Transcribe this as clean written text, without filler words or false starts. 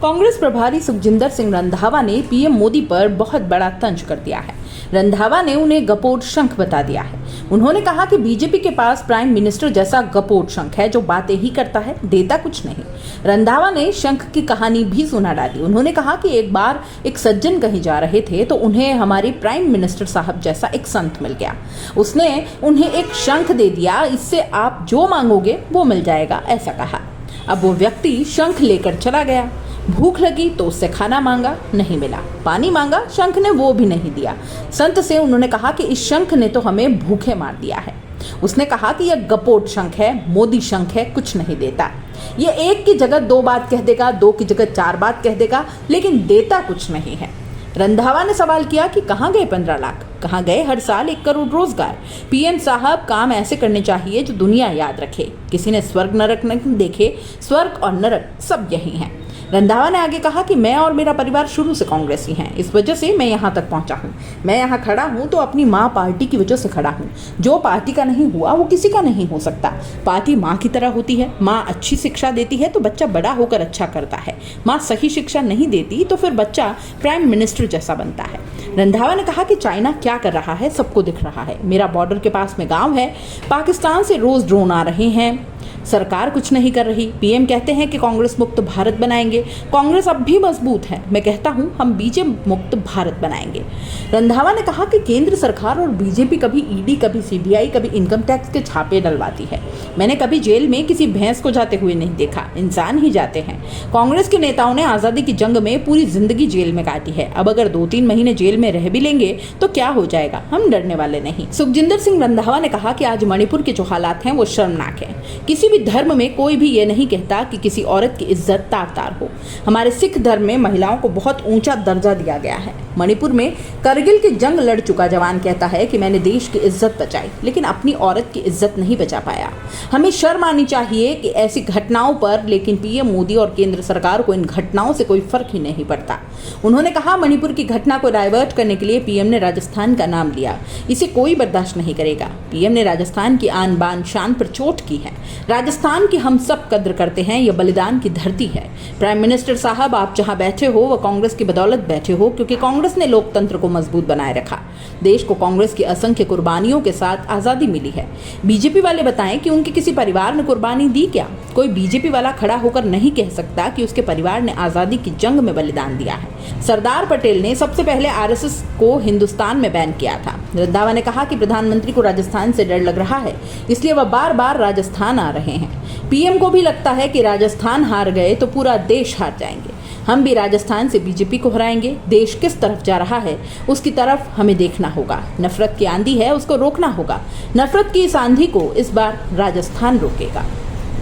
कांग्रेस प्रभारी सुखजिंदर सिंह रंधावा ने पीएम मोदी पर बहुत बड़ा तंज कर दिया है। रंधावा ने उन्हें गपोट शंख बता दिया है। उन्होंने कहा कि बीजेपी के पास प्राइम मिनिस्टर जैसा गपोट शंख है जो बातें ही करता है, देता कुछ नहीं। रंधावा ने शंख की कहानी भी सुना डाली। उन्होंने कहा कि एक बार एक सज्जन कहीं जा रहे थे तो उन्हें हमारे प्राइम मिनिस्टर साहब जैसा एक संत मिल गया। उसने उन्हें एक शंख दे दिया, इससे आप जो मांगोगे वो मिल जाएगा, ऐसा कहा। अब वो व्यक्ति शंख लेकर चला गया। भूख लगी तो उससे खाना मांगा, नहीं मिला। पानी मांगा, शंख ने वो भी नहीं दिया। संत से उन्होंने कहा कि इस शंख ने तो हमें भूखे मार दिया है। उसने कहा कि यह गपोट शंख है, मोदी शंख है, कुछ नहीं देता। ये एक की जगह दो बात कह देगा, दो की जगह चार बात कह देगा, लेकिन देता कुछ नहीं है। रंधावा ने सवाल किया कि कहाँ गए 15 लाख, कहाँ गए हर साल 1 करोड़ रोजगार। पीएम साहब, काम ऐसे करने चाहिए जो दुनिया याद रखे। किसी ने स्वर्ग नरक नहीं देखे, स्वर्ग और नरक सब यही हैं। रंधावा ने आगे कहा कि मैं और मेरा परिवार शुरू से कांग्रेसी हैं, इस वजह से मैं यहाँ तक पहुँचा हूँ। मैं यहाँ खड़ा हूँ तो अपनी माँ पार्टी की वजह से खड़ा हूँ। जो पार्टी का नहीं हुआ वो किसी का नहीं हो सकता। पार्टी माँ की तरह होती है। माँ अच्छी शिक्षा देती है तो बच्चा बड़ा होकर अच्छा करता है। माँ सही शिक्षा नहीं देती तो फिर बच्चा प्राइम मिनिस्टर जैसा बनता है। रंधावा ने कहा कि चाइना क्या कर रहा है सबको दिख रहा है। मेरा बॉर्डर के पास में गाँव है, पाकिस्तान से रोज ड्रोन आ रहे हैं, सरकार कुछ नहीं कर रही। पीएम कहते हैं कि कांग्रेस मुक्त भारत बनाएंगे। कांग्रेस अब भी मजबूत है। मैं कहता हूं हम बीजेपी मुक्त भारत बनाएंगे। रंधावा ने कहा कि केंद्र सरकार और बीजेपी कभी ईडी, कभी सीबीआई, कभी इनकम टैक्स के छापे डलवाती है। मैंने कभी जेल में किसी भैंस को जाते हुए नहीं देखा, इंसान ही जाते हैं। कांग्रेस के नेताओं ने आजादी की जंग में पूरी जिंदगी जेल में काटी है। अब अगर 2-3 महीने जेल में रह भी लेंगे तो क्या हो जाएगा, हम डरने वाले नहीं। सुखजिंदर सिंह रंधावा ने कहा कि आज मणिपुर के जो हालात हैं वो शर्मनाक है। किसी भी धर्म में कोई भी ये नहीं कहता कि किसी औरत की इज्जत तार-तार हो। हमारे सिख धर्म में महिलाओं को बहुत ऊंचा दर्जा दिया गया है। मणिपुर में करगिल की जंग लड़ चुका जवान कहता है कि मैंने देश की इज्जत बचाई, लेकिन अपनी औरत की इज्जत नहीं बचा पाया। हमें शर्म आनी चाहिए कि ऐसी घटनाओं पर, लेकिन पीएम मोदी और केंद्र सरकार को इन घटनाओं से कोई फर्क ही नहीं पड़ता। उन्होंने कहा मणिपुर की घटना को डाइवर्ट करने के लिए पीएम ने राजस्थान का नाम लिया, इसे कोई बर्दाश्त नहीं करेगा। पीएम ने राजस्थान की आन बान शान पर चोट की है। राजस्थान की हम सब कद्र करते हैं, यह बलिदान की धरती है। प्राइम मिनिस्टर साहब, आप जहां बैठे हो वह कांग्रेस की बदौलत बैठे हो, क्योंकि कांग्रेस ने लोकतंत्र को मजबूत बनाए रखा। देश को कांग्रेस की असंख्य कुर्बानियों के साथ आजादी मिली है। बीजेपी वाले बताएं कि उनके किसी परिवार ने कुर्बानी दी क्या? कोई बीजेपी वाला खड़ा होकर नहीं कह सकता कि उसके परिवार ने आजादी की जंग में बलिदान दिया है। सरदार पटेल ने सबसे पहले आरएसएस को हिंदुस्तान में बैन किया था। रंधावा ने कहा कि प्रधानमंत्री को राजस्थान से डर लग रहा है, इसलिए वह बार-बार राजस्थान आ रहे हैं। पीएम को भी लगता है कि राजस्थान हार गए तो पूरा देश हार जाएंगे। हम भी राजस्थान से बीजेपी को हराएंगे। देश किस तरफ जा रहा है उसकी तरफ हमें देखना होगा। नफरत की आंधी है, उसको रोकना होगा। नफरत की इस आंधी को इस बार राजस्थान रोकेगा।